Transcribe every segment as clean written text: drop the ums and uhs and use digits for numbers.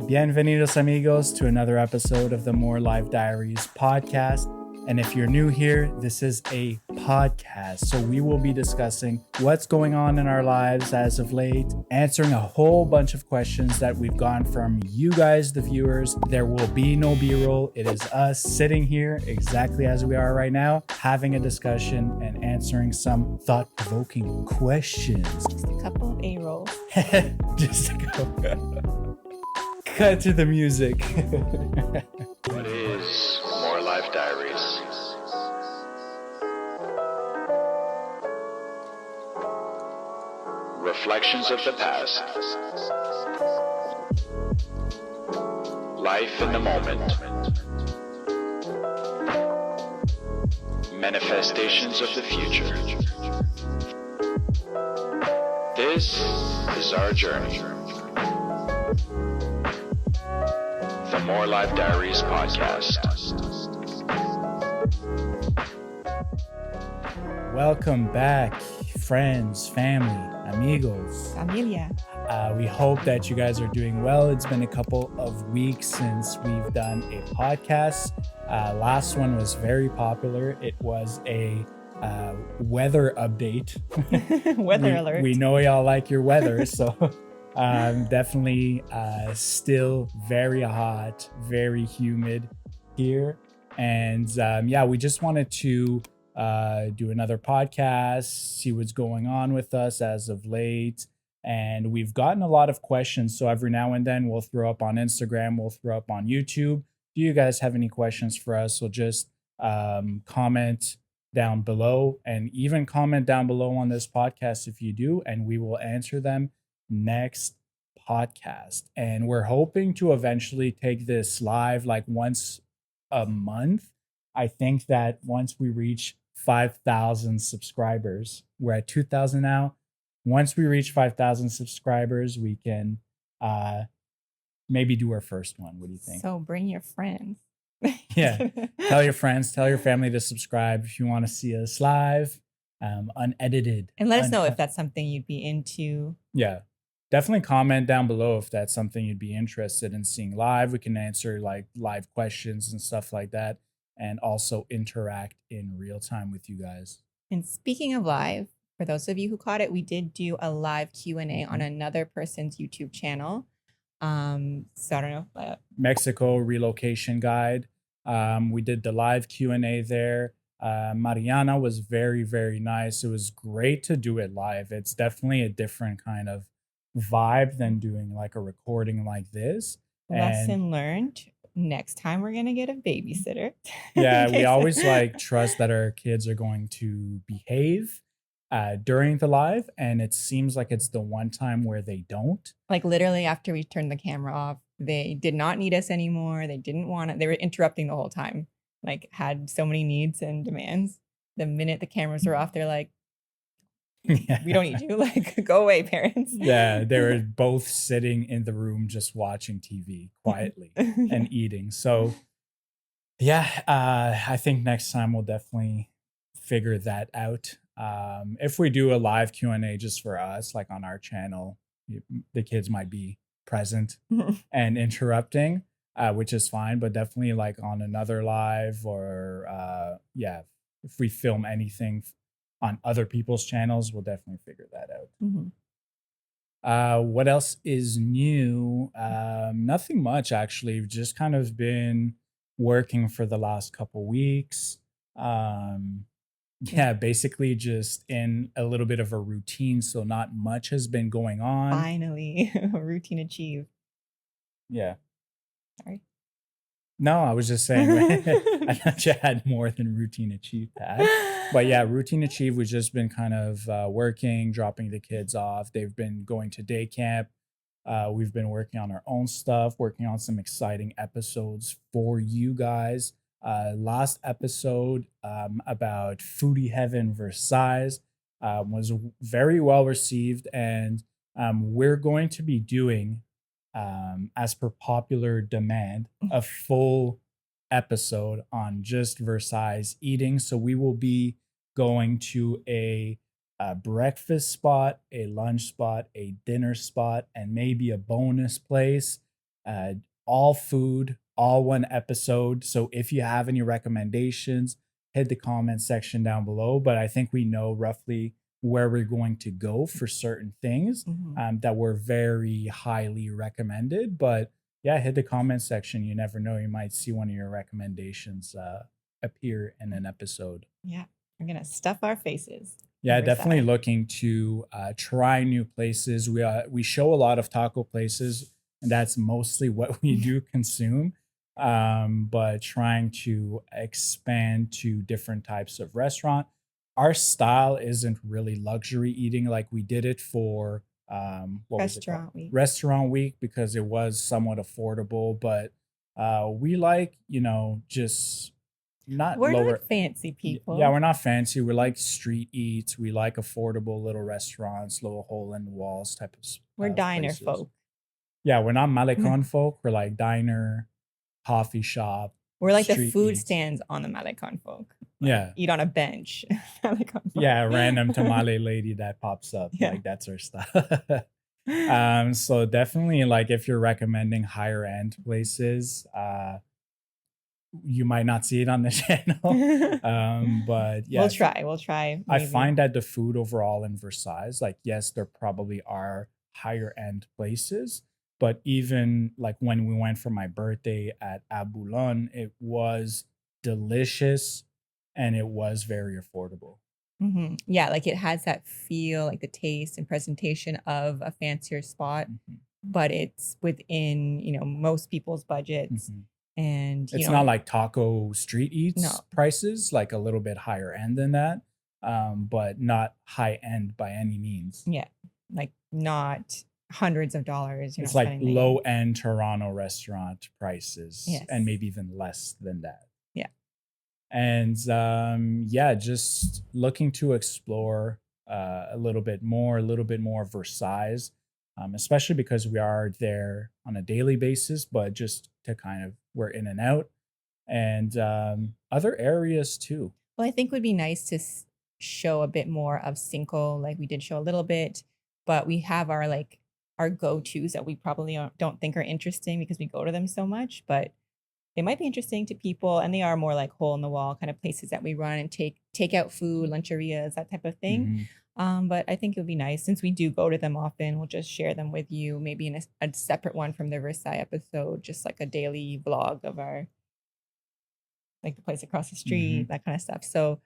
Bienvenidos, amigos, to another episode of the More Life Diaries podcast. And if you're new here, this is a podcast. So we will be discussing what's going on in our lives as of late, answering a whole bunch of questions that we've gotten from you guys, the viewers. There will be no B-roll. It is us sitting here exactly as we are right now, having a discussion and answering some thought-provoking questions. Just a couple of A-rolls. Just a couple. Cut to the music. What is More Life Diaries? Reflections of the past. Life in the moment. Manifestations of the future. This is our journey. The More Life Diaries podcast. Welcome back, friends, family, amigos. Familia. We hope that you guys are doing well. It's been a couple of weeks since we've done a podcast. Last one was very popular. It was a weather update. Weather alert. We know y'all like your weather, so definitely still very hot, very humid here. And we just wanted to do another podcast, see what's going on with us as of late. And we've gotten a lot of questions. So every now and then we'll throw up on Instagram, we'll throw up on YouTube. Do you guys have any questions for us? So just comment down below, and even comment down below on this podcast if you do, and we will answer them next podcast. And we're hoping to eventually take this live like once a month. I think that once we reach 5,000 subscribers, we're at 2,000 now. Once we reach 5,000 subscribers, we can maybe do our first one. What do you think? So bring your friends. Yeah. Tell your friends, tell your family to subscribe if you want to see us live, unedited. And let us know if that's something you'd be into. Yeah. Definitely comment down below if that's something you'd be interested in seeing live. We can answer like live questions and stuff like that, and also interact in real time with you guys. And speaking of live, for those of you who caught it, we did do a live Q&A on another person's YouTube channel. So I don't know. Mexico relocation guide. We did the live Q&A there. Mariana was very, very nice. It was great to do it live. It's definitely a different kind of vibe than doing like a recording like this. Lesson learned. Next time we're gonna get a babysitter. Yeah, we always like trust that our kids are going to behave during the live, and it seems like it's the one time where they don't. Like literally after we turned the camera off, they did not need us anymore. They didn't want it. They were interrupting the whole time. Like had so many needs and demands. The minute the cameras were off, they're like, Yeah. we don't need you. Like, go away, parents. Yeah, they were both sitting in the room just watching TV quietly and eating. So yeah, I think next time we'll definitely figure that out. If we do a live Q&A just for us, like on our channel, the kids might be present and interrupting, which is fine, but definitely like on another live or if we film anything on other people's channels, we'll definitely figure that out. What else is new? Nothing much, actually. We've just kind of been working for the last couple weeks. Basically just in a little bit of a routine, so not much has been going on. Finally, routine achieved. Yeah. Sorry. No, I was just saying, I thought you had more than routine achieved, Pat. But yeah, routine achieved, we've just been kind of working, dropping the kids off. They've been going to day camp. We've been working on our own stuff, working on some exciting episodes for you guys. Last episode about Foodie Heaven Versailles was very well received, and we're going to be doing, as per popular demand, a full episode on just Versailles eating. So we will be going to a breakfast spot, a lunch spot, a dinner spot, and maybe a bonus place uh, all food, all one episode. So if you have any recommendations, hit the comment section down below. But I think we know roughly where we're going to go for certain things that were very highly recommended. But yeah, hit the comment section. You never know. You might see one of your recommendations appear in an episode. Yeah. We're going to stuff our faces. Yeah, Versailles. definitely looking to try new places. We show a lot of taco places, and that's mostly what we do consume. But trying to expand to different types of restaurant. Our style isn't really luxury eating like we did it for what was it called? Restaurant week. Restaurant week, because it was somewhat affordable. But we like, just not We're lower. not fancy people. Yeah, we're not fancy. We like street eats. We like affordable little restaurants, little hole in the walls type of. We're diner places. folk. Yeah, we're not Malecon folk. We're like diner, coffee shop. We're like the street food eats. stands on the Malecon folk. Yeah. Eat on a bench. Malecon folk. Yeah, random tamale lady that pops up. Yeah. Like that's our style. So definitely, like, if you're recommending higher end places, you might not see it on the channel. But yeah, We'll try. I maybe. find that the food overall in Versailles, like, yes, there probably are higher end places, but even like when we went for my birthday at Aboulon, it was delicious and it was very affordable. Yeah, like it has that feel, like the taste and presentation of a fancier spot, but it's within, most people's budgets. And it's not like taco street eats prices, like a little bit higher end than that, but not high end by any means. Yeah, like not hundreds of dollars. It's like low end Toronto restaurant prices, Yes. and maybe even less than that. Yeah. And just looking to explore a little bit more Versailles, especially because we are there on a daily basis, but just to kind of, we're in and out, and other areas too. Well, I think it would be nice to show a bit more of Cinco. Like we did show a little bit, but we have our go-tos that we probably don't think are interesting because we go to them so much, but they might be interesting to people, and they are more like hole in the wall kind of places that we run and take out food, luncherias, that type of thing. But I think it would be nice, since we do go to them often, we'll just share them with you, maybe in a separate one from the Versailles episode, just like a daily vlog of our, like the place across the street, that kind of stuff. So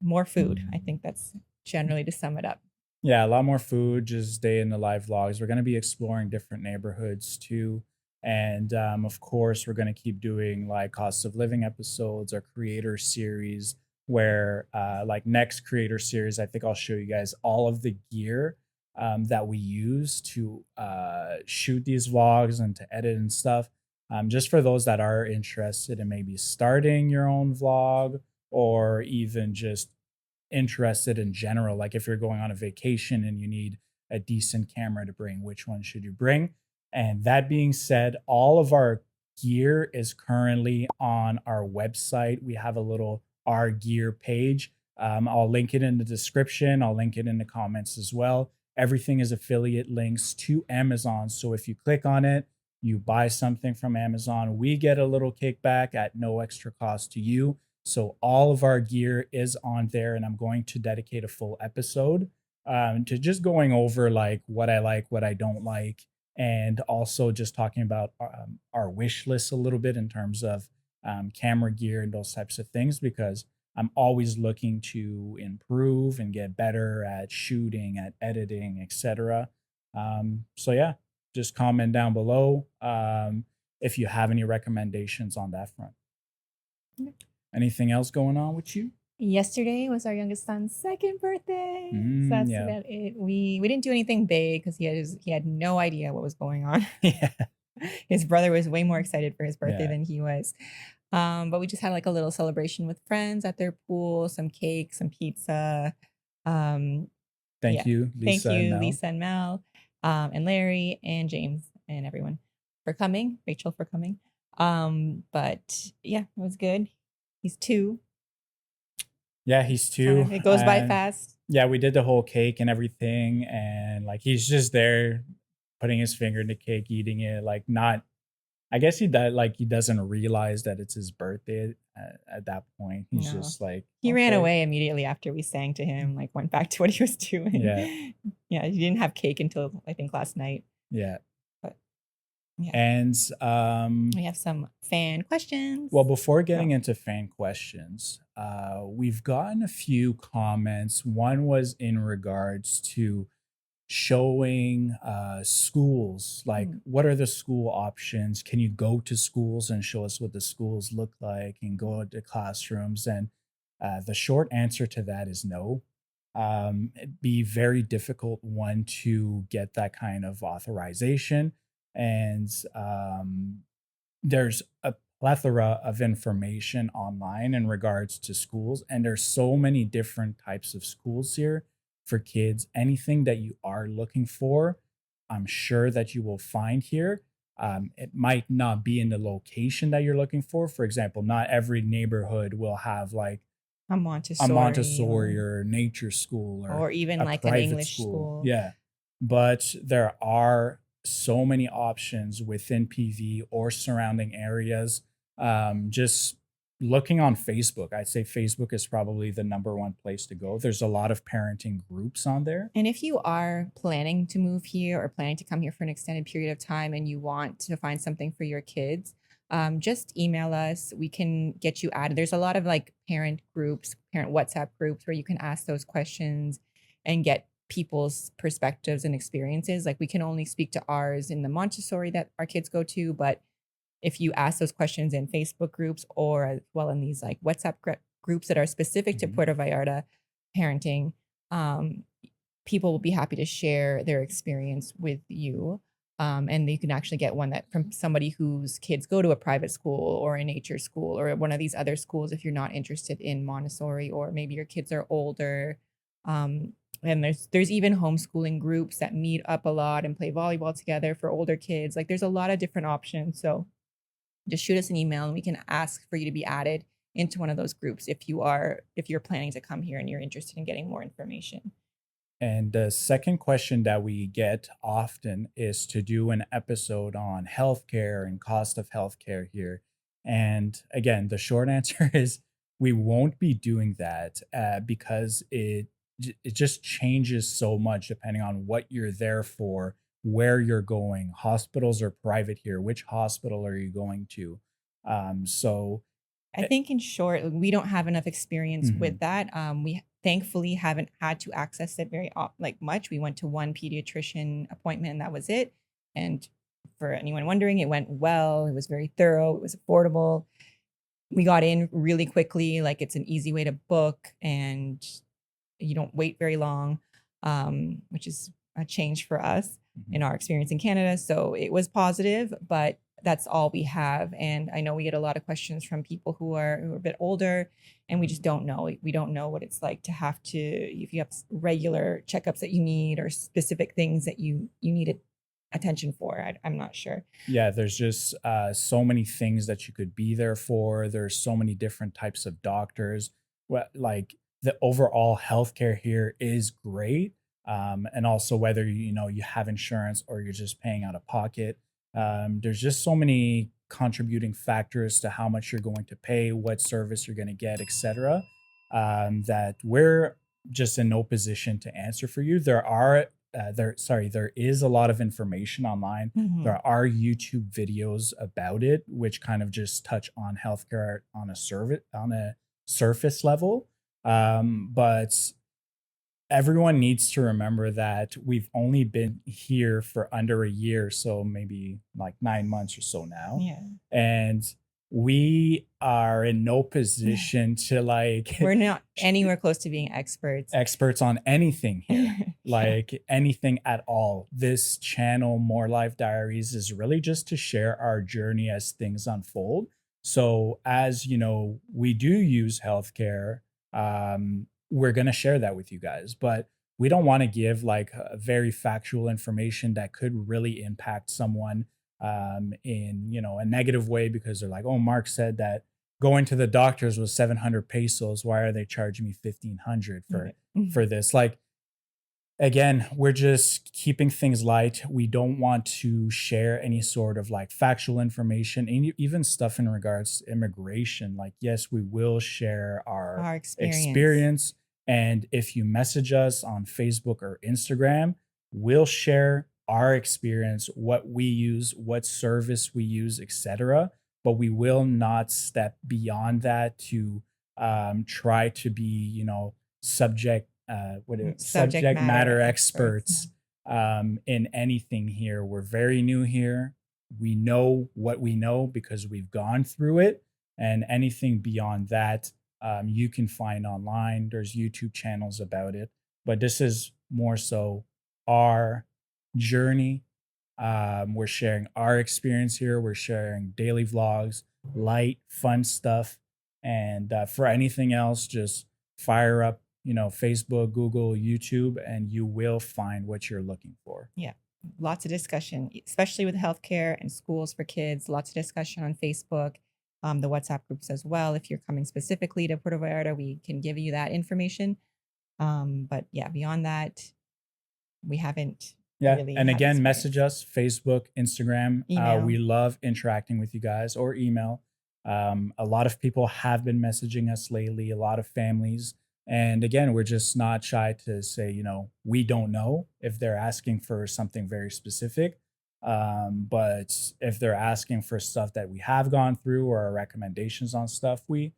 more food. I think that's generally to sum it up. Yeah, a lot more food, just day in the life vlogs. We're going to be exploring different neighborhoods too. And of course, we're going to keep doing like cost of living episodes, our creator series, where like next creator series, I think I'll show you guys all of the gear that we use to shoot these vlogs and to edit and stuff. Just for those that are interested in maybe starting your own vlog, or even just interested in general, like if you're going on a vacation and you need a decent camera to bring, which one should you bring? And that being said, all of our gear is currently on our website. We have a little our gear page. I'll link it in the description. I'll link it in the comments as well. Everything is affiliate links to Amazon. So if you click on it, you buy something from Amazon, we get a little kickback at no extra cost to you. So all of our gear is on there, and I'm going to dedicate a full episode to just going over like what I like, what I don't like, and also just talking about our wish list a little bit in terms of camera gear and those types of things, because I'm always looking to improve and get better at shooting, at editing, etc. So yeah, just comment down below if you have any recommendations on that front. Anything else going on with you? Yesterday was our youngest son's second birthday. So that's about it. We didn't do anything big because he had no idea what was going on. Yeah. His brother was way more excited for his birthday than he was. But we just had like a little celebration with friends at their pool, some cake, some pizza. Thank you, Lisa and Mel, and Larry and James and everyone for coming. Rachel for coming. But yeah, it was good. He's 2. Yeah, he's 2. It goes by fast. Yeah, we did the whole cake and everything, and like he's just there putting his finger in the cake, eating it, like not. I guess he doesn't realize that it's his birthday at that point. He's No. just like, He ran okay. away immediately after we sang to him, like went back to what he was doing. Yeah. Yeah, he didn't have cake until I think last night. Yeah. But yeah. And We have some fan questions. well, before getting into fan questions, we've gotten a few comments. One was in regards to showing schools, like what are the school options? Can you go to schools and show us what the schools look like and go to classrooms? And the short answer to that is no. It'd be very difficult, one, to get that kind of authorization. And there's a plethora of information online in regards to schools, and there's so many different types of schools here for kids. Anything that you are looking for, I'm sure that you will find here. It might not be in the location that you're looking for. For example, not every neighborhood will have like a a Montessori, Montessori or nature school or even a like an private English school. Yeah. But there are so many options within PV or surrounding areas. Just looking on Facebook, I'd say Facebook is probably the number one place to go. There's a lot of parenting groups on there. And if you are planning to move here or planning to come here for an extended period of time and you want to find something for your kids, just email us. We can get you added. There's a lot of like parent groups, parent WhatsApp groups where you can ask those questions and get people's perspectives and experiences. Like we can only speak to ours in the Montessori that our kids go to, but if you ask those questions in Facebook groups or as well in these like WhatsApp groups that are specific to Puerto Vallarta parenting, people will be happy to share their experience with you. And you can actually get one that from somebody whose kids go to a private school or a nature school or one of these other schools if you're not interested in Montessori, or maybe your kids are older. And there's even homeschooling groups that meet up a lot and play volleyball together for older kids. Like there's a lot of different options. So just shoot us an email and we can ask for you to be added into one of those groups if you're planning to come here and you're interested in getting more information. And the second question that we get often is to do an episode on healthcare and cost of healthcare here. And again, the short answer is we won't be doing that because it just changes so much depending on what you're there for, where you're going. Hospitals are private here. Which hospital are you going to? So I think in short, we don't have enough experience with that. We thankfully haven't had to access it very much. We went to one pediatrician appointment and that was it. And for anyone wondering, it went well. It was very thorough. It was affordable. We got in really quickly. Like it's an easy way to book and you don't wait very long, which is a change for us in our experience in Canada. So it was positive, but that's all we have. And I know we get a lot of questions from people who are a bit older and we just don't know. We don't know what it's like to have to, if you have regular checkups that you need or specific things that you need attention for. I'm not sure. Yeah, there's just so many things that you could be there for. There's so many different types of doctors. Like the overall healthcare here is great. And also whether you have insurance or you're just paying out of pocket, there's just so many contributing factors to how much you're going to pay, what service you're going to get, etc. That we're just in no position to answer for you. There is a lot of information online. There are YouTube videos about it, which kind of just touch on healthcare on a surface level. But everyone needs to remember that we've only been here for under a year, so maybe like 9 months or so now. Yeah. And we are in no position to we're not anywhere close to being experts on anything here, like anything at all. This channel, More Life Diaries, is really just to share our journey as things unfold. So as we do use healthcare, we're going to share that with you guys, but we don't want to give like a very factual information that could really impact someone in a negative way, because they're like, oh, Mark said that going to the doctors was 700 pesos. Why are they charging me 1,500 for this? Like, again, we're just keeping things light. We don't want to share any sort of like factual information, and even stuff in regards to immigration. Like, yes, we will share our Our experience. experience. And if you message us on Facebook or Instagram, we'll share our experience, what we use, what service we use, etc. But we will not step beyond that to try to be, subject Subject subject matter matter experts. experts in anything here. We're very new here. We know what we know because we've gone through it, and anything beyond that, you can find online. There's YouTube channels about it, but this is more so our journey. We're sharing our experience here. We're sharing daily vlogs, light, fun stuff. And for anything else, just fire up, Facebook, Google, YouTube, and you will find what you're looking for. Yeah. Lots of discussion, especially with healthcare and schools for kids. Lots of discussion on Facebook, the WhatsApp groups as well. If you're coming specifically to Puerto Vallarta, we can give you that information. But yeah, beyond that, we haven't Yeah. really And had again, experience. message us, Facebook, Instagram. Email. We love interacting with you guys, or email. A lot of people have been messaging us lately, a lot of families. And again, we're just not shy to say, we don't know if they're asking for something very specific. But if they're asking for stuff that we have gone through, or our recommendations on stuff, we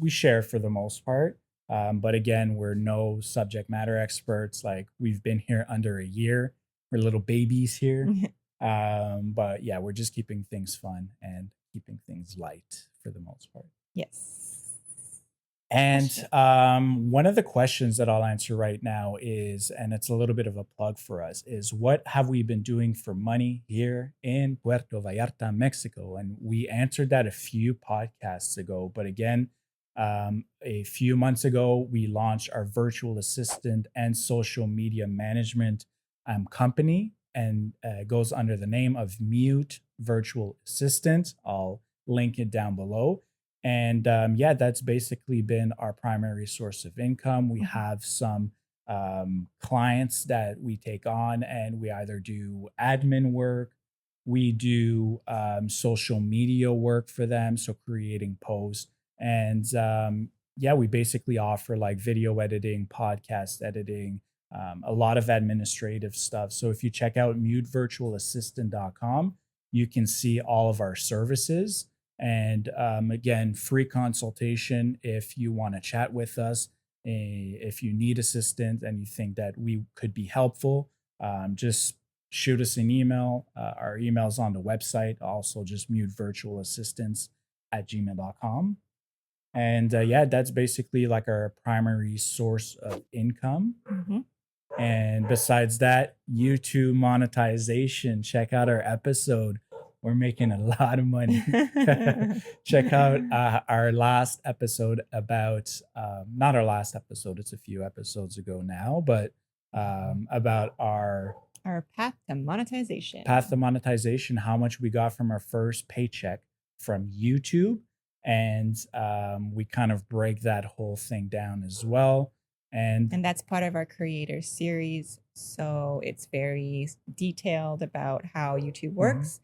share for the most part. But again, we're no subject matter experts. Like, we've been here under a year. We're little babies here. But yeah, we're just keeping things fun and keeping things light for the most part. Yes. And Question. one of the questions that I'll answer right now is, and it's a little bit of a plug for us, is what have we been doing for money here in Puerto Vallarta, Mexico? And we answered that a few podcasts ago. But again, a few months ago, we launched our virtual assistant and social media management company, and it goes under the name of Mute Virtual Assistant. I'll link it down below. And yeah, that's basically been our primary source of income. We have some clients that we take on, and we either do admin work, we do social media work for them, so creating posts. And yeah, we basically offer like video editing, podcast editing, a lot of administrative stuff. So if you check out mutevirtualassistant.com, you can see all of our services. And again, free consultation if you want to chat with us. If you need assistance and you think that we could be helpful, just shoot us an email. Our email's on the website, also just mutevirtualassistants@gmail.com. And yeah, that's basically like our primary source of income. And besides that, YouTube monetization. Check out our episode. We're making a lot of money. Check out our last episode about, not our last episode, it's a few episodes ago now, but about our path to monetization. How much we got from our first paycheck from YouTube. And we kind of break that whole thing down as well. And that's part of our creator series. So it's very detailed about how YouTube works.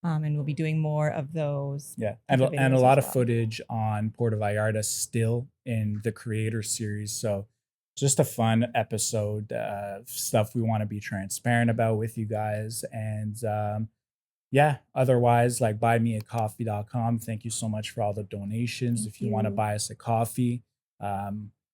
And we'll be doing more of those. Yeah. And a lot of footage on Puerto Vallarta still in the creator series. So just a fun episode, stuff we want to be transparent about with you guys. And yeah, otherwise, like buymeacoffee.com. Thank you so much for all the donations. If you want to buy us a coffee,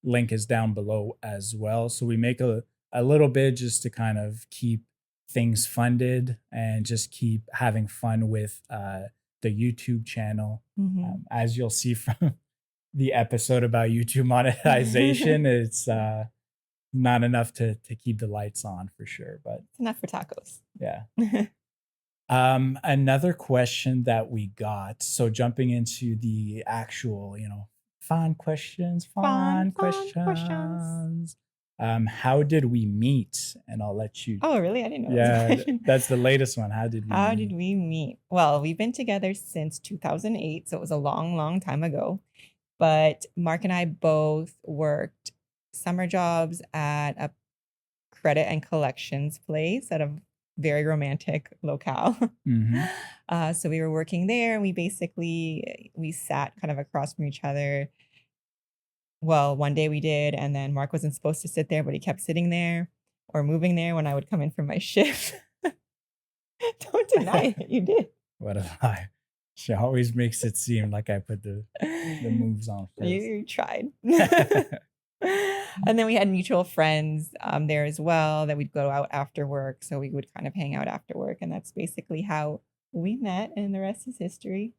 link is down below as well. So we make a little bit just to kind of keep things funded and just keep having fun with the YouTube channel. As you'll see from the episode about YouTube monetization, it's not enough to keep the lights on for sure, but it's enough for tacos. Yeah. Another question that we got, so jumping into the actual, fun questions. How did we meet? And I'll let you. Oh, really? I didn't know. Yeah, that's the latest one. How did we meet? Well, we've been together since 2008, so it was a long, long time ago. But Mark and I both worked summer jobs at a credit and collections place at a very romantic locale. Hmm. So we were working there, and we sat kind of across from each other. Well, one day we did, and then Mark wasn't supposed to sit there, but he kept sitting there or moving there when I would come in from my shift. Don't deny it, you did. What a lie. She always makes it seem like I put the moves on first. You tried. And then we had mutual friends there as well that we'd go out after work. So we would kind of hang out after work. And that's basically how we met. And the rest is history.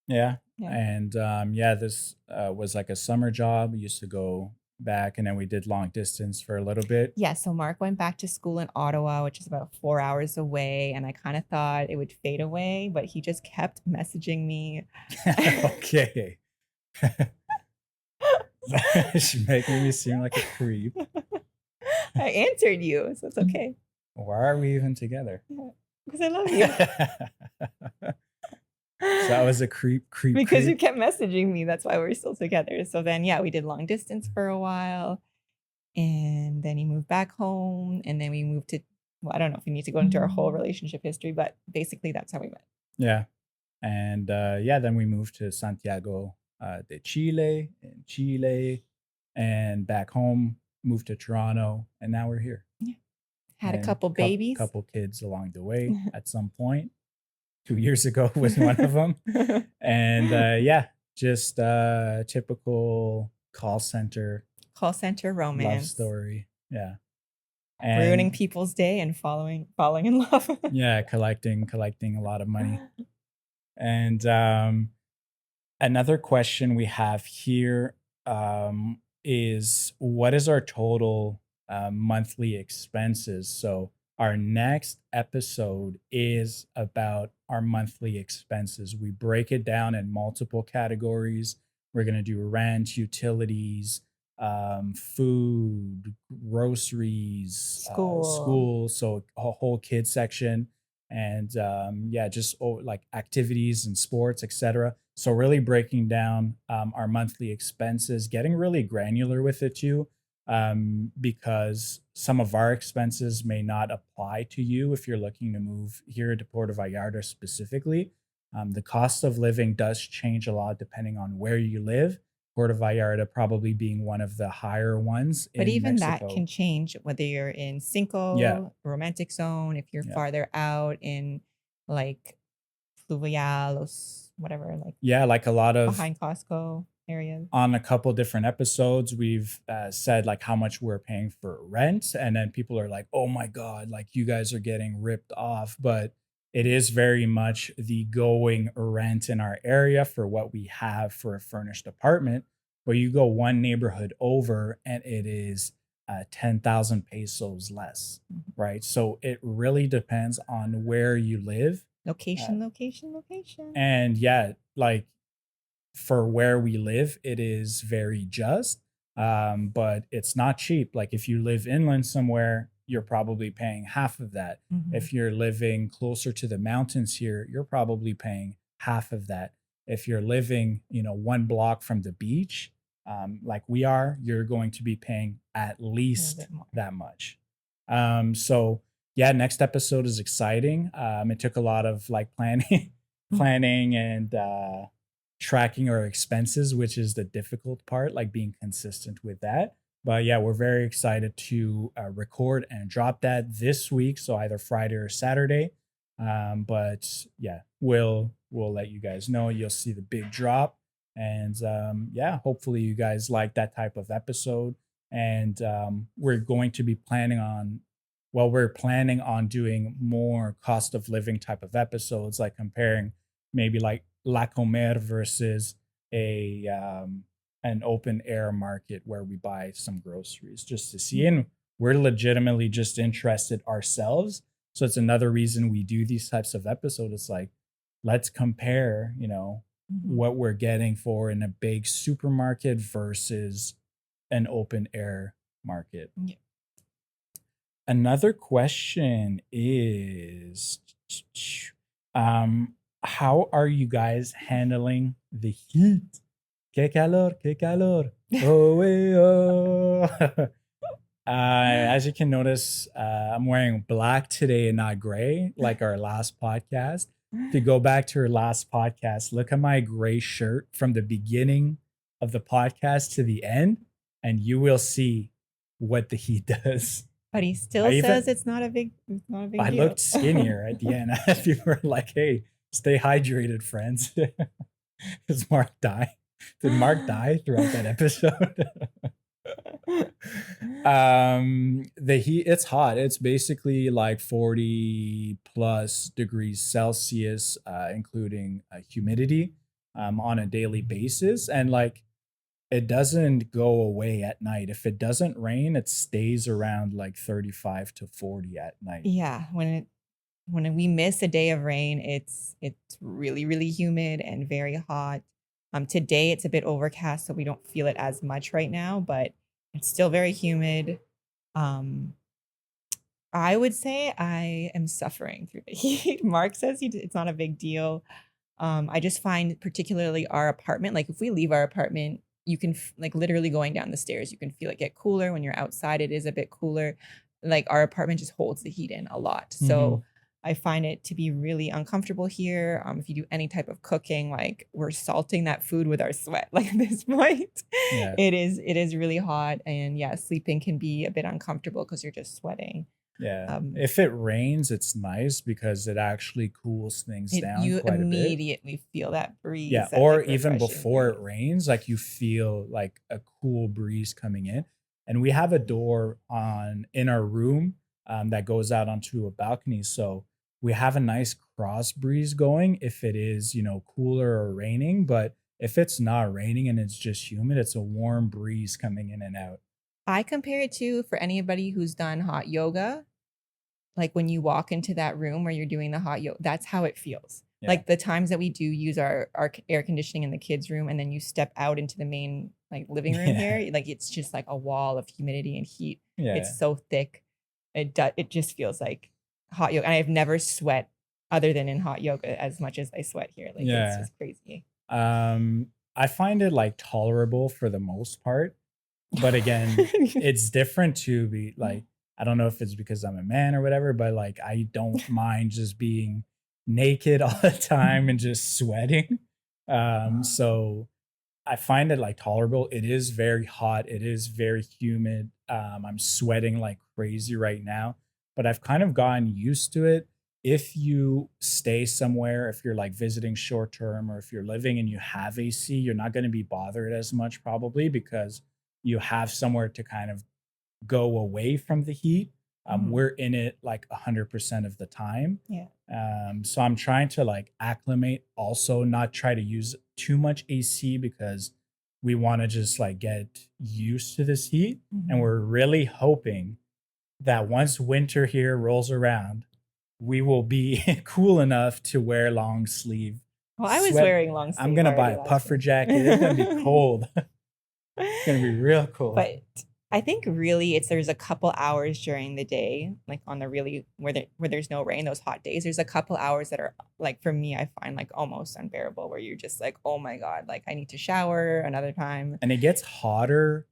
Yeah. Yeah. And this was like a summer job. We used to go back, and then we did long distance for a little bit. Yeah. So Mark went back to school in Ottawa, which is about 4 hours away. And I kind of thought it would fade away, but he just kept messaging me. Okay. She's making me seem like a creep. I answered you, so it's okay. Why are we even together? Because I love you. So I was a creep. Because you kept messaging me. That's why we're still together. So then, yeah, we did long distance for a while. And then he moved back home. And then we moved to, well, I don't know if we need to go into our whole relationship history, but basically that's how we met. Yeah. And then we moved to Santiago de Chile, in Chile, and back home, moved to Toronto, and now we're here. Yeah. Had And a couple babies. Couple kids along the way at some point. 2 years ago was one of them. And just typical call center romance. love story. Yeah. And ruining people's day and falling in love. Yeah, collecting a lot of money. And another question we have here is, what is our total monthly expenses? So our next episode is about our monthly expenses. We break it down in multiple categories. We're going to do rent, utilities, food, groceries, school. So a whole kid section, and just like activities and sports, etc. So really breaking down our monthly expenses, getting really granular with it too, because some of our expenses may not apply to you if you're looking to move here to Puerto Vallarta specifically. The cost of living does change a lot depending on where you live. Puerto Vallarta probably being one of the higher ones. But even Mexico. that can change whether you're in Cinco, romantic zone, if you're farther out in like Fluvial, whatever, like a lot of behind Costco areas. On a couple different episodes, we've said like how much we're paying for rent, and then people are like, "Oh my god, like you guys are getting ripped off." But it is very much the going rent in our area for what we have for a furnished apartment. But you go one neighborhood over, and it is 10,000 pesos less, right? So it really depends on where you live. Location. And like for where we live, it is very just, but it's not cheap. Like if you live inland somewhere, you're probably paying half of that. If you're living closer to the mountains here, you're probably paying half of that. If you're living, 1 block from the beach, like we are, you're going to be paying at least that much. Next episode is exciting. It took a lot of like planning and tracking our expenses, which is the difficult part, like being consistent with that. But yeah, we're very excited to record and drop that this week. So either Friday or Saturday. But yeah, we'll let you guys know. You'll see the big drop. And hopefully you guys like that type of episode. And we're going to be planning on doing more cost of living type of episodes, like comparing maybe like La Comer versus an open air market where we buy some groceries just to see. And we're legitimately just interested ourselves. So it's another reason we do these types of episodes. It's like, let's compare, what we're getting for in a big supermarket versus an open air market. Yeah. Another question is, how are you guys handling the heat? Que calor, que calor. Oh, oh. As you can notice, I'm wearing black today and not gray, like our last podcast. To go back to our last podcast, look at my gray shirt from the beginning of the podcast to the end, and you will see what the heat does. But he still I even- says it's not a big I deal. looked skinnier at the end. People were like, "Hey, stay hydrated, friends." Does Mark die? Did Mark die throughout that episode? The heat, it's hot. It's basically like 40 plus degrees Celsius, including humidity, on a daily basis. And like, it doesn't go away at night. If it doesn't rain, it stays around like 35 to 40 at night. Yeah, when we miss a day of rain, it's really, really humid and very hot. Today it's a bit overcast, so we don't feel it as much right now, but it's still very humid. I would say I am suffering through the heat. Mark says it's not a big deal. I just find particularly our apartment, like if we leave our apartment, you can like literally going down the stairs, you can feel it get cooler. When you're outside, it is a bit cooler. Like our apartment just holds the heat in a lot. So I find it to be really uncomfortable here. If you do any type of cooking, like we're salting that food with our sweat. Like at this point, Yeah. it is really hot, and yeah, sleeping can be a bit uncomfortable because you're just sweating. Yeah. If it rains, it's nice because it actually cools things down You quite a bit. immediately feel that breeze. Yeah, that, or like, even refreshing before it breeze. rains, like you feel like a cool breeze coming in. And we have a door in our room that goes out onto a balcony. So we have a nice cross breeze going if it is, cooler or raining. But if it's not raining and it's just humid, it's a warm breeze coming in and out. I compare it to, for anybody who's done hot yoga, like when you walk into that room where you're doing the hot yoga, that's how it feels. Yeah. Like the times that we do use our air conditioning in the kids' room, and then you step out into the main like living room here, like it's just like a wall of humidity and heat. Yeah. It's so thick. It just feels like hot yoga. And I've never sweat other than in hot yoga as much as I sweat here. Like it's just crazy. I find it like tolerable for the most part. But again, it's different to be like, I don't know if it's because I'm a man or whatever, but like I don't mind just being naked all the time and just sweating. So I find it like tolerable. It is very hot. It is very humid. I'm sweating like crazy right now, but I've kind of gotten used to it. If you stay somewhere, if you're like visiting short term, or if you're living and you have AC, you're not going to be bothered as much probably because you have somewhere to kind of go away from the heat. We're in it like 100% of the time. Yeah. So I'm trying to like acclimate, also not try to use too much AC because we want to just like get used to this heat. And we're really hoping that once winter here rolls around, we will be cool enough to wear long sleeve. Well, I was wearing long sleeve. I'm going to buy a puffer jacket. It's going to be cold. It's going to be real cold. But I think really there's a couple hours during the day, like on the really where there's no rain, those hot days, there's a couple hours that are like, for me, I find like almost unbearable, where you're just like, oh my God, like I need to shower another time. And it gets hotter.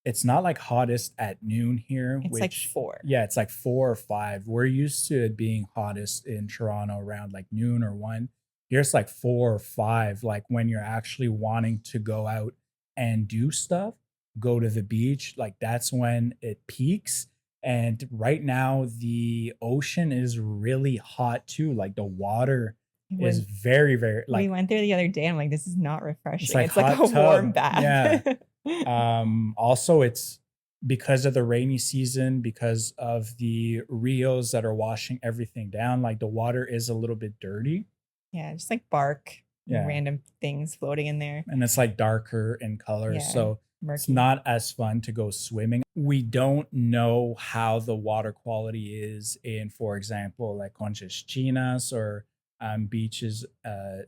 It's not like hottest at noon here. It's like 4. Yeah, it's like 4 or 5. We're used to it being hottest in Toronto around like noon or 1. Here it's like 4 or 5, like when you're actually wanting to go out and do stuff, go to the beach, like that's when it peaks. And right now the ocean is really hot too. Like the water is very, very like, we went there the other day. I'm like, this is not refreshing. It's like a warm tub. bath. Yeah. Also, it's because of the rainy season, because of the rios that are washing everything down. Like the water is a little bit dirty. Yeah, just like bark, random things floating in there, and it's like darker in color. So murky. It's not as fun to go swimming. We don't know how the water quality is in, for example, like Conchas Chinas or beaches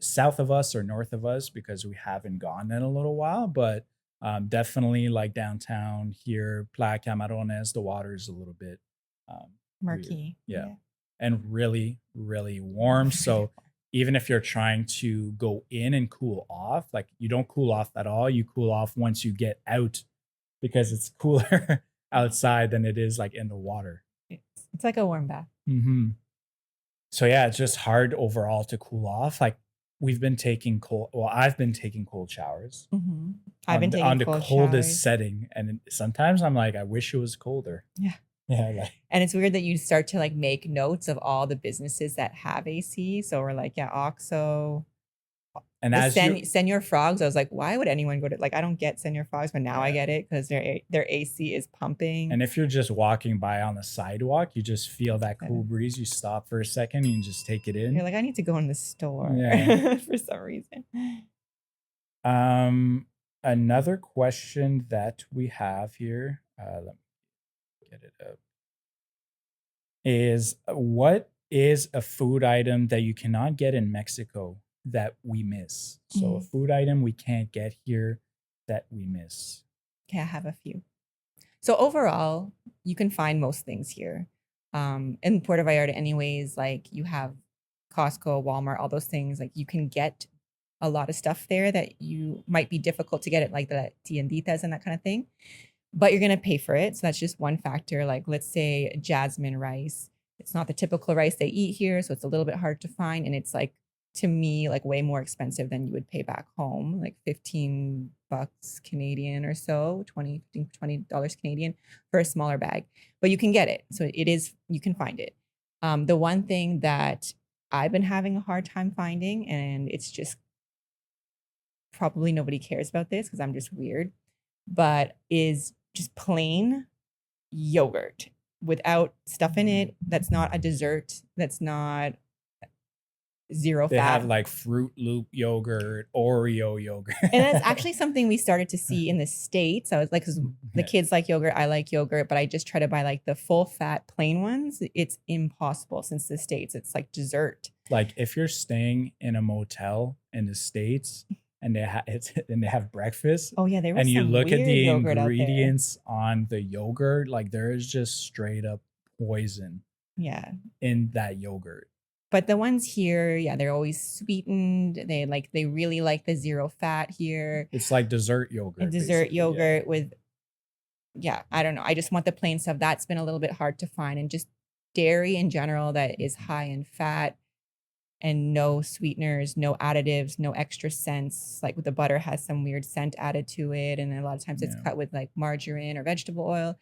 south of us or north of us, because we haven't gone in a little while. But definitely like downtown here, Playa Camarones, the water is a little bit murky. Yeah. And really, really warm. So even if you're trying to go in and cool off, like you don't cool off at all. You cool off once you get out because it's cooler outside than it is like in the water. It's like a warm bath. Hmm. So yeah, it's just hard overall to cool off. Like we've been taking cold. Well, I've been taking cold showers Hmm. I've been on taking the cold coldest showers. setting, and sometimes I'm like, I wish it was colder. Yeah. Yeah, like And it's weird that you start to like make notes of all the businesses that have AC. So we're like, yeah, OXO, and the as you Senor Frogs. I was like, why would anyone go to like? I don't get Senor Frogs, but now I yeah. get it because their AC is pumping. And if you're just walking by on the sidewalk, you just feel that cool breeze. You stop for a second and you just take it in. You're like, I need to go in the store Yeah. for some reason. Another question that we have here, let me get it up, is what is a food item that you cannot get in Mexico that we miss? So a food item we can't get here that we miss. Okay, I have a few. So overall, you can find most things here. In Puerto Vallarta, anyways, like you have Costco, Walmart, all those things. Like you can get a lot of stuff there that you might be difficult to get at like the tienditas and that kind of thing. But you're gonna pay for it. So that's just one factor. Like let's say jasmine rice. It's not the typical rice they eat here, so it's a little bit hard to find. And it's like to me, like way more expensive than you would pay back home, like $15 Canadian or so, $20 Canadian for a smaller bag. But you can get it. So it is, you can find it. The one thing that I've been having a hard time finding, and it's just probably nobody cares about this because I'm just weird, but is just plain yogurt without stuff in it. That's not a dessert. That's not zero They fat. have like Fruit Loop yogurt, Oreo yogurt. And that's actually something we started to see in the States. I was like, 'cause the kids like yogurt, I like yogurt, but I just try to buy like the full fat plain ones. It's impossible since the States. It's like dessert. Like if you're staying in a motel in the States and they have breakfast, Oh yeah, there was and you some look at weird the yogurt out there. ingredients on the yogurt, like there is just straight up poison Yeah. in that yogurt. But the ones here, yeah, they're always sweetened. They really like the zero fat here. It's like dessert yogurt. And dessert basically, yogurt with, yeah, I don't know. I just want the plain stuff. That's been a little bit hard to find. And just dairy in general that is high in fat and no sweeteners, no additives, no extra scents. Like with the butter has some weird scent added to it. And a lot of times it's Yeah. cut with like margarine or vegetable oil.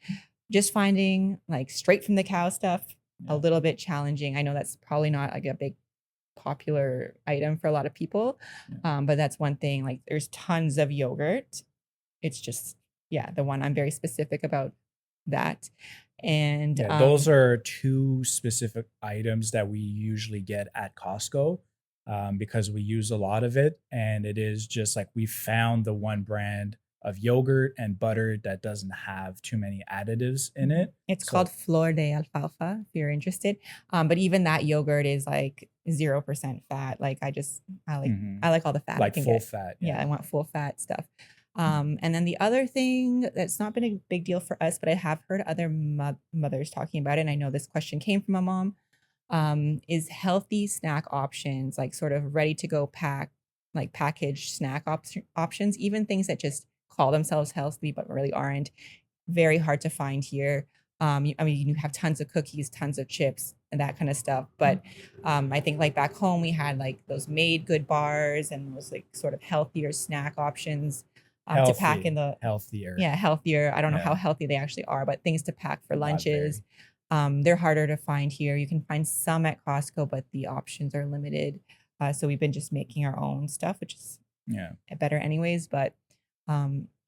Just finding like straight from the cow stuff, Yeah. a little bit challenging. I know that's probably not like a big popular item for a lot of people. Yeah. But that's one thing. Like there's tons of yogurt. It's just, yeah, the one I'm very specific about that. And Yeah, those are two specific items that we usually get at Costco because we use a lot of it. And it is just like we found the one brand of yogurt and butter that doesn't have too many additives in it. It's So- called Flor de Alfalfa if you're interested. But even that yogurt is like 0% fat. Like I like Mhm. I like all the fat I like can full get. fat. Yeah, I want full fat stuff. And then the other thing that's not been a big deal for us, but I have heard other mothers talking about it, and I know this question came from a mom, is healthy snack options, like sort of ready to go like packaged snack options, even things that just call themselves healthy but really aren't. Very hard to find here. I mean, you have tons of cookies, tons of chips, and that kind of stuff. But I think like back home, we had like those made good bars and those like sort of healthier snack options to pack in the healthier. yeah, healthier. I don't know Yeah. how healthy they actually are, but things to pack for Not lunches. They're harder to find here. You can find some at Costco, but the options are limited. So we've been just making our own stuff, which is Yeah. better anyways. But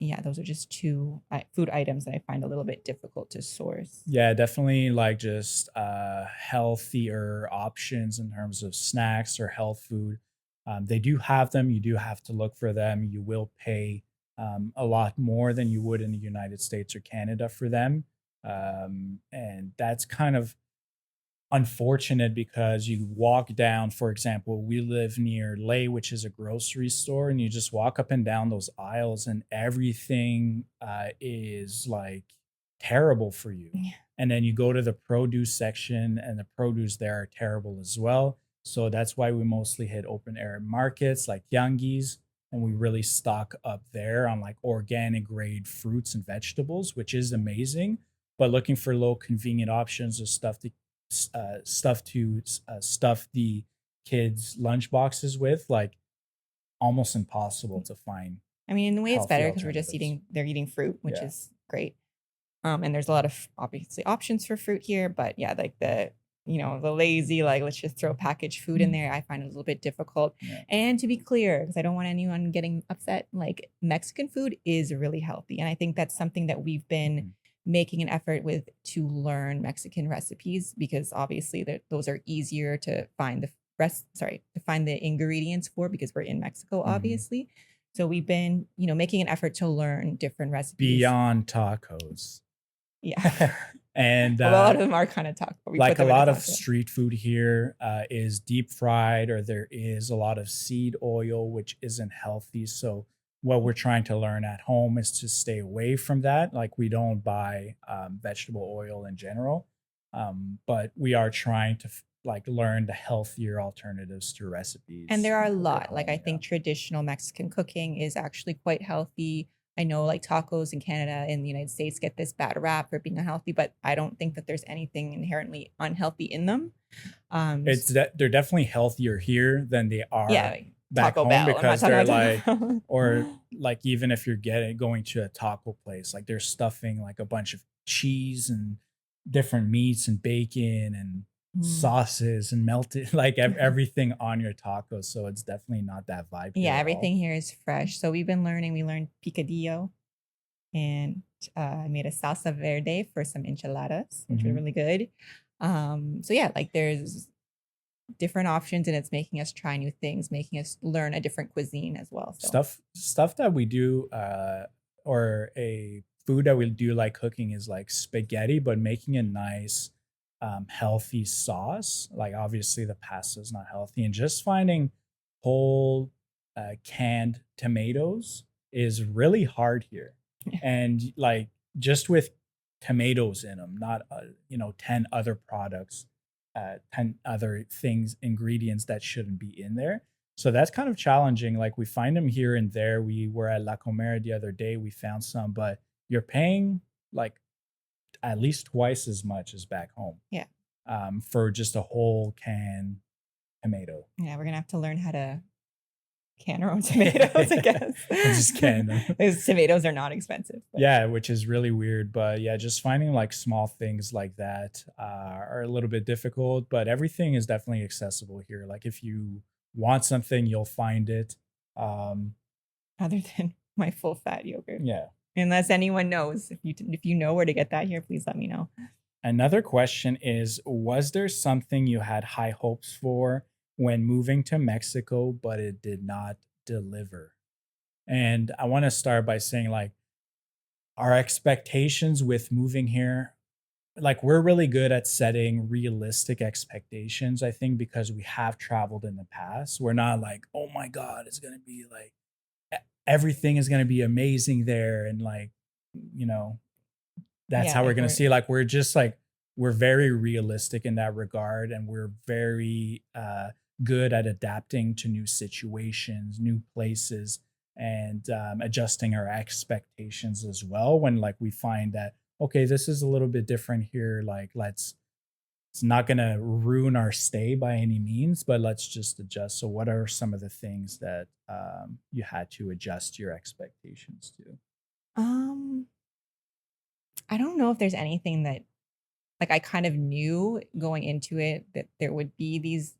yeah, those are just two food items that I find a little bit difficult to source. Yeah, definitely like just healthier options in terms of snacks or health food. They do have them. You do have to look for them. You will pay a lot more than you would in the United States or Canada for them. And that's kind of unfortunate because you walk down, for example, we live near Lay, which is a grocery store, and you just walk up and down those aisles and everything is like terrible for you. Yeah. And then you go to the produce section and the produce there are terrible as well. So that's why we mostly hit open air markets like Yangi's, and we really stock up there on like organic grade fruits and vegetables, which is amazing. but looking for little convenient options of stuff the kids lunch boxes with, like almost impossible to find I mean, in a way, it's healthy better because we're just alternatives. they're eating fruit, which Yeah. is great. And there's a lot of obviously options for fruit here, but yeah, like the lazy, like let's just throw packaged food in there. I find it a little bit difficult. Yeah. And to be clear, because I don't want anyone getting upset, like Mexican food is really healthy. And I think that's something that we've been Mhm. making an effort with to learn Mexican recipes because obviously those are easier to find to find the ingredients for because we're in Mexico, Mhm. obviously. So we've been, making an effort to learn different recipes. Beyond tacos. Yeah. And Well, a lot of them are kind of taco, but we put like a them in a lot of taco. street food here is deep fried, or there is a lot of seed oil, which isn't healthy. So what we're trying to learn at home is to stay away from that. Like we don't buy vegetable oil in general, but we are trying to like learn the healthier alternatives to recipes. And there are a and cook at lot. Like home, I think traditional Mexican cooking is actually quite healthy. I know like tacos in Canada and the United States get this bad rap for being unhealthy, but I don't think that there's anything inherently unhealthy in them. They're definitely healthier here than they are Yeah, like back Taco home, Bell. I'm not because talking they're about like, Taco Bell. or like even if you're going to a taco place, like they're stuffing like a bunch of cheese and different meats and bacon and Mm. sauces and melted like everything on your tacos. So it's definitely not that vibe here Yeah, at everything all. here is fresh. So we've been learning. We learned picadillo, and I made a salsa verde for some enchiladas, which were Mhm. really good. So yeah, like there's different options, and it's making us try new things, making us learn a different cuisine as well. So Stuff that we do or a food that we do like cooking is like spaghetti, but making a nice healthy sauce. Like obviously the pasta is not healthy, and just finding whole canned tomatoes is really hard here. yeah. And like just with tomatoes in them, not 10 other products, 10 other things, ingredients that shouldn't be in there. So that's kind of challenging. Like we find them here and there. We were at La Comer the other day. We found some, but you're paying like at least twice as much as back home. Yeah. For just a whole can tomato. Yeah, we're gonna have to learn how to can our own tomatoes, I guess. Just can them. Those tomatoes are not expensive. But. Yeah, which is really weird. But yeah, just finding like small things like that are a little bit difficult, but everything is definitely accessible here. Like if you want something, you'll find it. Other than my full fat yogurt. Yeah. Unless anyone knows. If you know where to get that here, please let me know. Another question is, was there something you had high hopes for when moving to Mexico, but it did not deliver? And I want to start by saying, like, our expectations with moving here, like, we're really good at setting realistic expectations, I think, because we have traveled in the past. We're not like, oh my God, it's going to be like everything is going to be amazing there. And, like, you know, that's Yeah, how we're like going to we're see, like we're just like we're very realistic in that regard, and we're very good at adapting to new situations, new places, and adjusting our expectations as well when like we find that, okay, this is a little bit different here, like it's not going to ruin our stay by any means, but let's just adjust. So what are some of the things that you had to adjust your expectations to? um I don't know if there's anything that like I kind of knew going into it that there would be these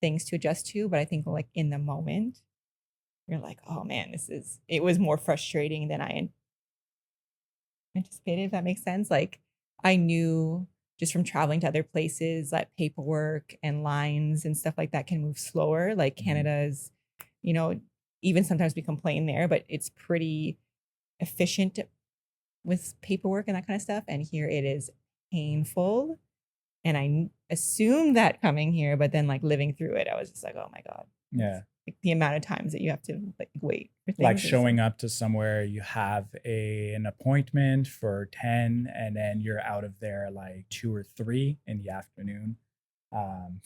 things to adjust to, but I think like in the moment, you're like, oh man, it was more frustrating than I anticipated, if that makes sense. Like I knew just from traveling to other places that paperwork and lines and stuff like that can move slower. Like Mhm. Canada's, you know, even sometimes we complain there, but it's pretty efficient with paperwork and that kind of stuff. And here it is painful. And I assumed that coming here, but then like living through it, I was just like, oh my God. Yeah. Like the amount of times that you have to like wait for things. Like is- showing up to somewhere, you have an appointment for 10, and then you're out of there like 2 or 3 in the afternoon,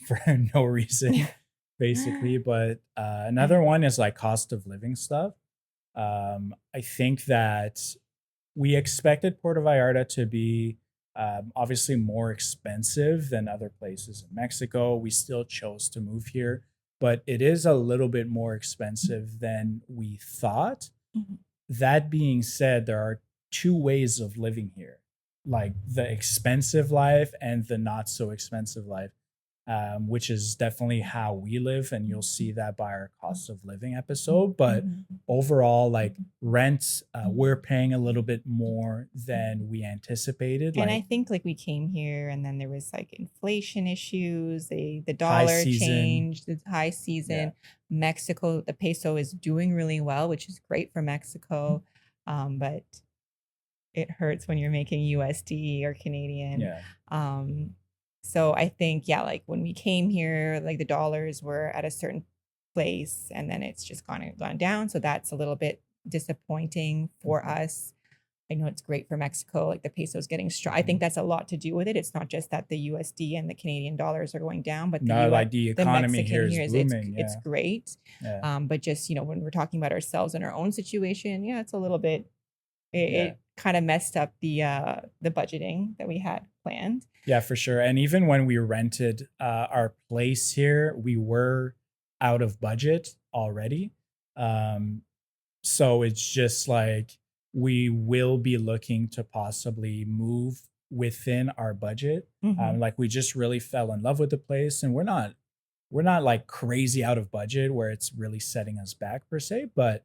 for no reason, basically. But another one is like cost of living stuff. I think that we expected Puerto Vallarta to be Obviously more expensive than other places in Mexico. We still chose to move here, but it is a little bit more expensive than we thought. Mhm. That being said, there are two ways of living here, like the expensive life and the not so expensive life, which is definitely how we live. And you'll see that by our cost of living episode. But Mhm. overall, like rent, we're paying a little bit more than we anticipated. And I Like think like we came here and then there was like inflation issues, the high dollar season. changed, the high Yeah. season. Mexico, the peso is doing really well, which is great for Mexico. But it hurts when you're making USD or Canadian. Yeah. Um, so I think, yeah, like when we came here, like the dollars were at a certain place and then it's just gone down. So that's a little bit disappointing for us. I know it's great for Mexico, like the peso is getting strong. I think that's a lot to do with it. It's not just that the USD and the Canadian dollars are going down, but the No, US, like the the economy here Mexican is here is booming. it's Yeah. great. Yeah. But just when we're talking about ourselves and our own situation, yeah, it's a little bit. Yeah. It kind of messed up the budgeting that we had planned. Yeah, for sure. And even when we rented our place here, we were out of budget already. Um, so it's just like we will be looking to possibly move within our budget. Mhm. Like we just really fell in love with the place, and we're not like crazy out of budget where it's really setting us back per se, but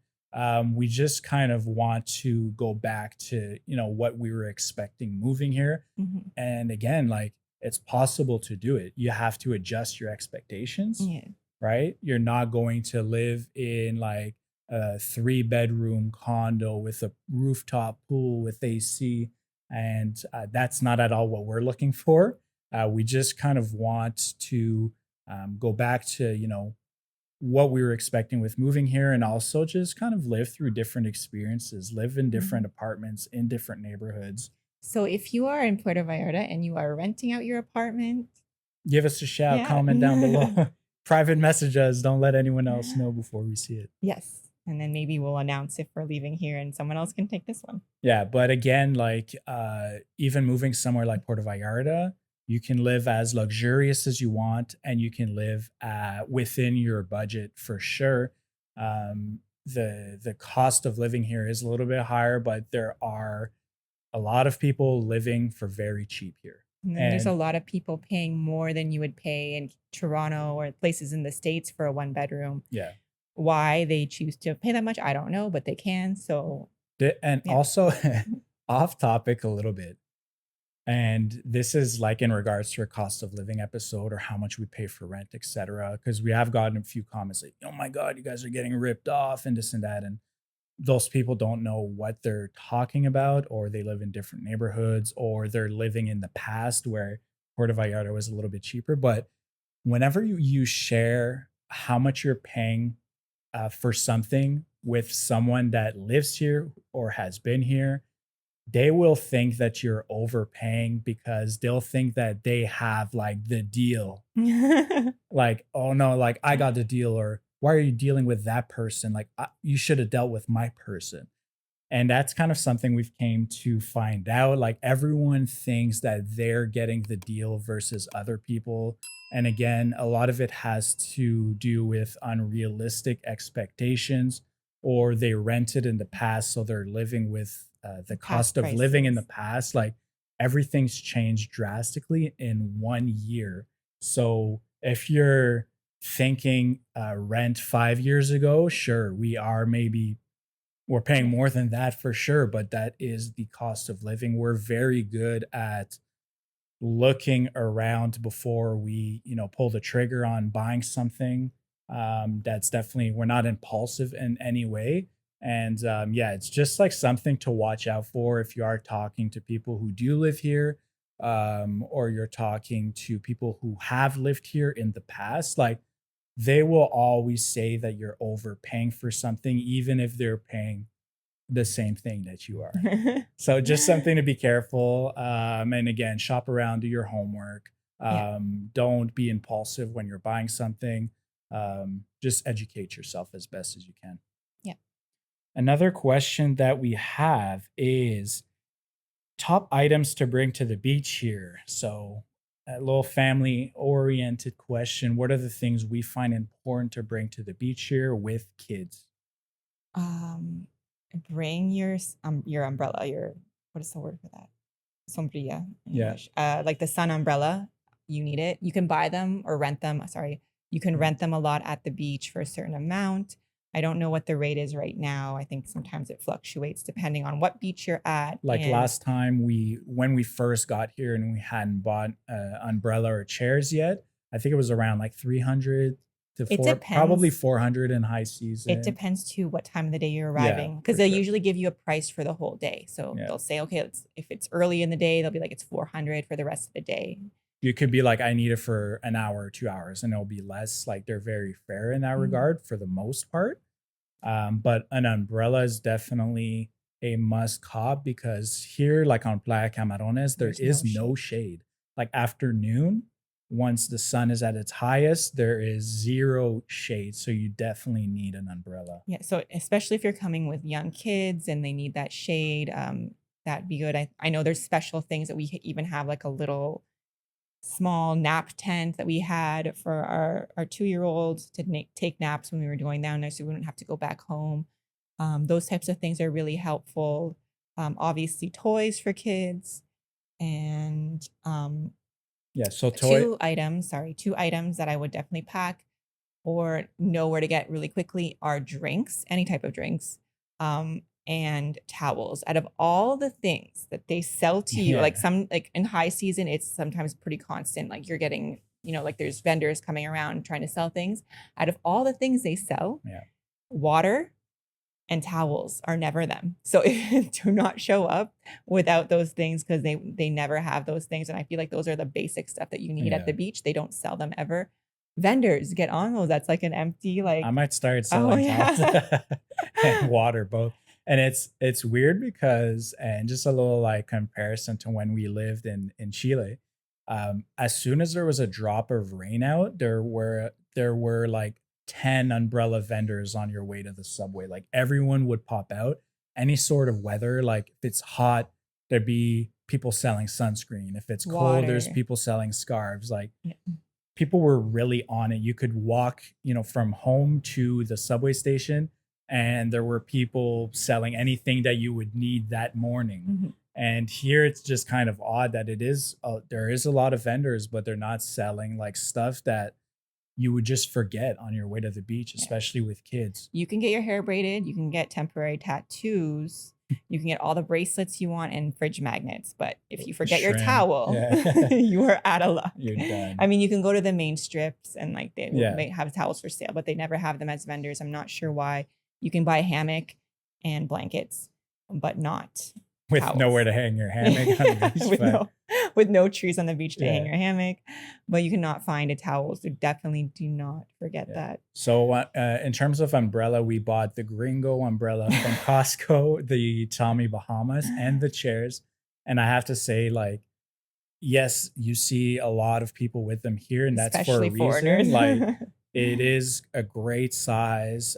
we just kind of want to go back to what we were expecting moving here. Mhm. And again, like it's possible to do it. You have to adjust your expectations, Yeah. right? You're not going to live in like a 3 bedroom condo with a rooftop pool with AC. And that's not at all what we're looking for. We just kind of want to go back to, what we were expecting with moving here, and also just kind of live through different experiences, live in different Mhm. apartments in different neighborhoods. So if you are in Puerto Vallarta and you are renting out your apartment, Give us a shout, yeah. comment down below, private message us. Don't let anyone else know before we see it. Yes. And then maybe we'll announce if we're leaving here and someone else can take this one. Yeah, but again, like even moving somewhere like Puerto Vallarta, you can live as luxurious as you want, and you can live within your budget for sure. The cost of living here is a little bit higher, but there are a lot of people living for very cheap here. And then there's a And lot of people paying more than you would pay in Toronto or places in the States for a 1 bedroom. yeah, Why they choose to pay that much, I don't know, but they can. So And yeah. also off topic a little bit. And this is like in regards to our cost of living episode or how much we pay for rent, etc. Because we have gotten a few comments like, "Oh my God, you guys are getting ripped off," and this and that. And those people don't know what they're talking about, or they live in different neighborhoods, or they're living in the past where Puerto Vallarta was a little bit cheaper. But whenever you share how much you're paying for something with someone that lives here or has been here, they will think that you're overpaying because they'll think that they have like the deal. Like, oh no, like I got the deal, or why are you dealing with that person? Like, you should have dealt with my person. And that's kind of something we've came to find out. Like everyone thinks that they're getting the deal versus other people. And again, a lot of it has to do with unrealistic expectations, or they rented in the past. So they're living with the Past cost of living in the prices. past. Like everything's changed drastically in 1 year. So if you're thinking rent 5 years ago, sure, we're paying more than that for sure, but that is the cost of living. We're very good at looking around before we, pull the trigger on buying something. That's definitely, we're not impulsive in any way. And yeah, it's just like something to watch out for if you are talking to people who do live here, or you're talking to people who have lived here in the past. Like they will always say that you're overpaying for something, even if they're paying the same thing that you are. So just something to be careful. And again, shop around, do your homework. Yeah. Don't be impulsive when you're buying something. Just educate yourself as best as you can. Yeah. Another question that we have is, top items to bring to the beach here. So, a little family oriented question. What are the things we find important to bring to the beach here with kids? Um, bring your umbrella. Your what is the word for that? Sombrilla in Yeah. English. Like the sun umbrella. You need it. You can buy them or rent them. Sorry, you can rent them a lot at the beach for a certain amount. I don't know what the rate is right now. I think sometimes it fluctuates depending on what beach you're at. Like And last time when we first got here and we hadn't bought umbrella or chairs yet, I think it was around like 300 to it probably depends. 400 in high It season. depends to what time of the day you're Yeah, arriving because for they sure. usually give you a price for the whole day. So Yeah. they'll say, okay, if it's early in the day, they'll be like, it's 400 for the rest of the day. You could be like, I need it for an hour or 2 hours, and it'll be less. Like they're very fair in that Mhm. regard for the most part. But an umbrella is definitely a must cop because here, like on Playa Camarones, there There's is no no shade. Like afternoon, once the sun is at its highest, there is zero shade. So you definitely need an umbrella. Yeah. So especially if you're coming with young kids and they need that shade, that'd be good. I know there's special things that we even have like a little small nap tent that we had for our 2-year-olds to take naps when we were going down there so we wouldn't have to go back home. Those types of things are really helpful. Obviously toys for kids and Yeah. So two items that I would definitely pack or know where to get really quickly are drinks, any type of drinks, and towels. Out of all the things that they sell to you, like Yeah. like in high season, it's sometimes pretty constant. Like you're getting, like there's vendors coming around trying to sell things. Out of all the things they sell, Yeah. water and towels are never them. So do not show up without those things because they never have those things. And I feel like those are the basic stuff that you need at Yeah. the beach. They don't sell them ever. Vendors, get on those. That's like an empty, I like, might start oh selling towels yeah. and water both. And it's weird because, and just a little like comparison to when we lived in Chile. As soon as there was a drop of rain out, there were like 10 umbrella vendors on your way to the subway. Like everyone would pop out. Any sort of weather, like if it's hot, there'd be people selling sunscreen. If it's cold, there's Water. people selling scarves. Like Yeah. people were really on it. You could walk, from home to the subway station, and there were people selling anything that you would need that morning. Mhm. And here it's just kind of odd that there is a lot of vendors, but they're not selling like stuff that you would just forget on your way to the beach, Yeah. especially with kids. You can get your hair braided. You can get temporary tattoos. You can get all the bracelets you want and fridge magnets. But if you forget your Shrimp. towel, Yeah. you are out of luck. You're done. I mean, you can go to the main strips and like they Yeah. may have towels for sale, but they never have them as vendors. I'm not sure why. You can buy a hammock and blankets, but not With towels. nowhere to hang your hammock on the beach. with no trees on the beach to hang Yeah. your hammock, but you cannot find a towel. So definitely do not forget Yeah. that. So in terms of umbrella, we bought the Gringo umbrella from Costco, the Tommy Bahamas, and the chairs. And I have to say, like, yes, you see a lot of people with them here, and that's Especially for a reason. foreigners. Like, it is a great size,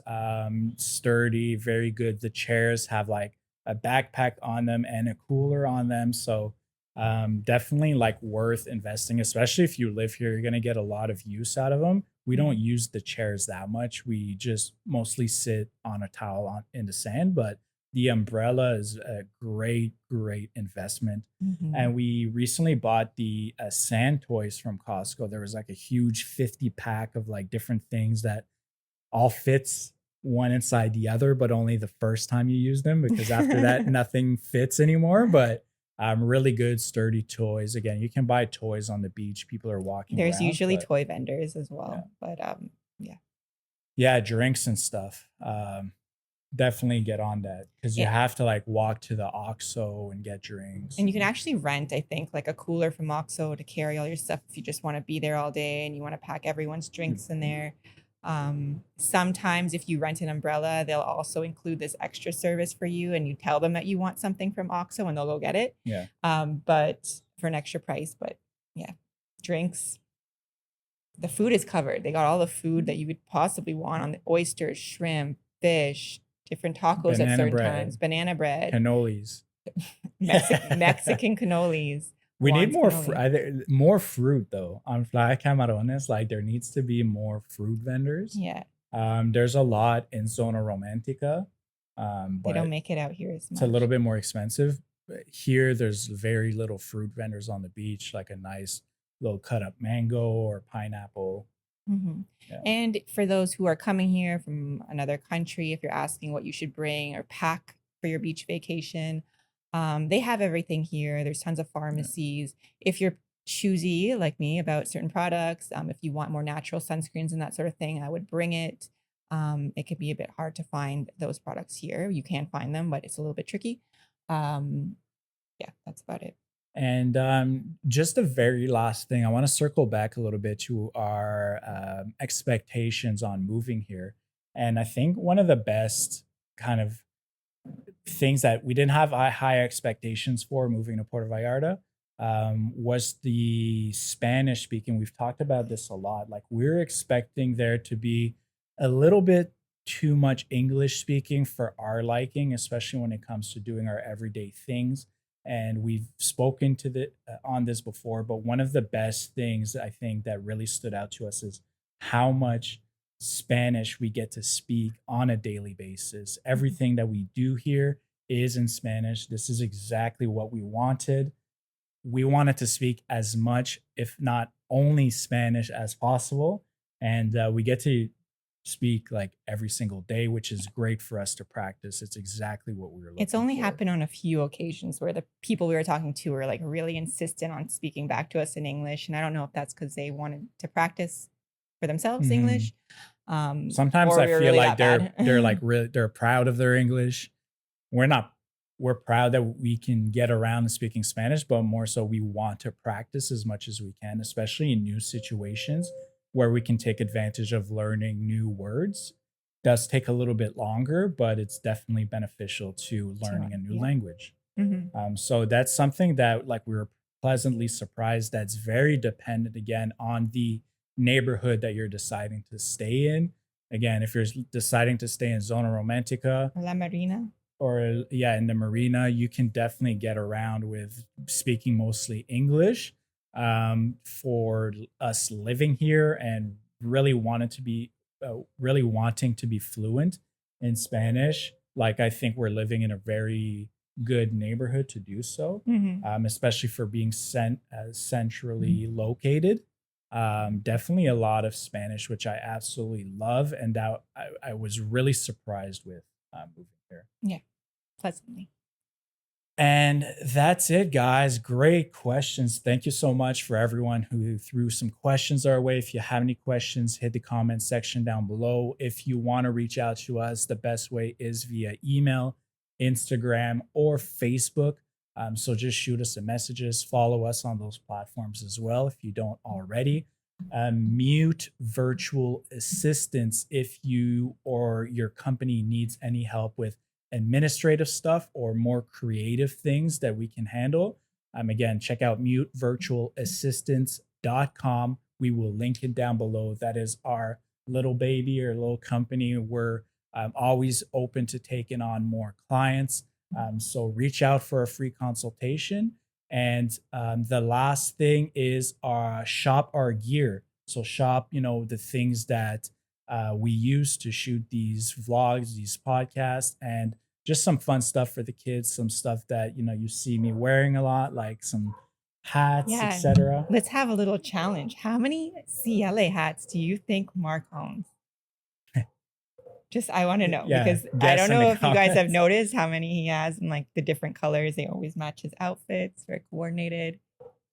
sturdy, very good. The chairs have like a backpack on them and a cooler on them. So definitely like worth investing, especially if you live here. You're gonna get a lot of use out of them. We don't use the chairs that much. We just mostly sit on a towel in the sand, but the umbrella is a great, great investment. Mhm. And we recently bought the sand toys from Costco. There was like a huge 50 pack of like different things that all fits one inside the other, but only the first time you use them, because after that, nothing fits anymore. But really good, sturdy toys. Again, you can buy toys on the beach. People are walking There's around, usually but toy vendors as well, but yeah. yeah, drinks and stuff. Definitely get on that because you Yeah. have to like walk to the OXXO and get drinks. And you can actually rent, I think, like a cooler from OXXO to carry all your stuff if you just want to be there all day and you want to pack everyone's drinks in there. Sometimes if you rent an umbrella, they'll also include this extra service for you and you tell them that you want something from OXXO and they'll go get it. Yeah. But for an extra price. But yeah, drinks. The food is covered. They got all the food that you would possibly want on the oysters, shrimp, fish, different tacos at Banana certain bread. times, banana bread. Cannolis. Mexican cannolis. We need Juan's more cannoli. more fruit though on Playa Camarones. Like there needs to be more fruit vendors. Yeah, There's a lot in Zona Romantica, they don't but make it out here as it's a little much. bit more expensive. But here, there's very little fruit vendors on the beach, like a nice little cut up mango or pineapple. Hmm. Yeah. And for those who are coming here from another country, if you're asking what you should bring or pack for your beach vacation, they have everything here. There's tons of pharmacies. If you're choosy like me about certain products, if you want more natural sunscreens and that sort of thing, I would bring it. It could be a bit hard to find those products here. You can find them, but it's a little bit tricky. Um, yeah, that's about it. And just the very last thing, I want to circle back a little bit to our expectations on moving here. And I think one of the best kind of things that we didn't have high expectations for moving to Puerto Vallarta was the Spanish speaking. We've talked about this a lot. Like we're expecting there to be a little bit too much English speaking for our liking, especially when it comes to doing our everyday things. And we've spoken to the on this before, but one of the best things I think that really stood out to us is how much Spanish we get to speak on a daily basis. Everything that we do here is in Spanish. This is exactly what we wanted. We wanted to speak as much, if not only Spanish as possible. And we get to speak like every single day, which is great for us to practice. It's exactly what we were looking It's only for. happened on a few occasions where the people we were talking to were like really insistent on speaking back to us in English. And I don't know if that's because they wanted to practice for themselves Mhm. English. Sometimes or I we were feel really like that bad. they're like really they're proud of their English. We're not. We're proud that we can get around to speaking Spanish, but more so we want to practice as much as we can, especially in new situations where we can take advantage of learning new words. Does take a little bit longer, but it's definitely beneficial to learning a new Yeah. language. Hmm. So that's something that like we were pleasantly surprised. That's very dependent again on the neighborhood that you're deciding to stay in. Again, if you're deciding to stay in Zona Romantica La Marina. or yeah, in the marina, you can definitely get around with speaking mostly English. For us living here and really wanting to be fluent in Spanish, like I think we're living in a very good neighborhood to do so, Hmm. especially for being centrally located. Definitely a lot of Spanish, which I absolutely love, and that I was really surprised with moving here. Yeah, pleasantly. And that's it, guys. Great questions. Thank you so much for everyone who threw some questions our way. If you have any questions, hit the comment section down below. If you want to reach out to us, the best way is via email, Instagram, or Facebook. So just shoot us some messages. Follow us on those platforms as well if you don't already. Mute virtual assistants if you or your company needs any help with administrative stuff or more creative things that we can handle. Again, check out mutevirtualassistants.com. We will link it down below. That is our little baby or little company. We're always open to taking on more clients. So reach out for a free consultation. And the last thing is shop our gear. So shop, the things that we use to shoot these vlogs, these podcasts, and just some fun stuff for the kids. Some stuff that you see me wearing a lot, like some hats, Yeah. etc. Let's have a little challenge. How many CLA hats do you think Mark owns? Just I want to know Yeah, because I guess don't in know the if you guys have comments. noticed how many he has and like the different colors. They always match his outfits. Very coordinated.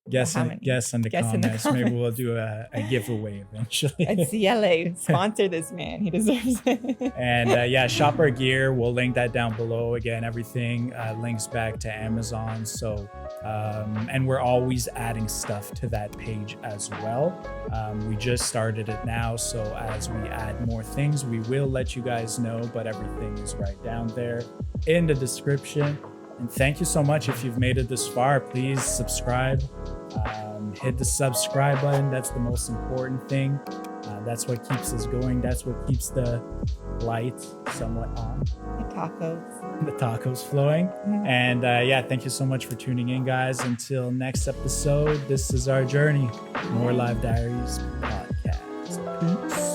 Guess How in, many? guess in the Guess in the comments. Maybe we'll comments. do a giveaway eventually. At CLA, sponsor this man. He deserves it. And yeah, shop our gear. We'll link that down below. Again, everything links back to Amazon. So, and we're always adding stuff to that page as well. We just started it now. So as we add more things, we will let you guys know, but everything is right down there in the description. And thank you so much. If you've made it this far, please subscribe. Hit the subscribe button. That's the most important thing. That's what keeps us going. That's what keeps the light somewhat on. The tacos. The tacos flowing. And yeah, thank you so much for tuning in, guys. Until next episode, this is our journey. More Live Diaries podcast. Peace.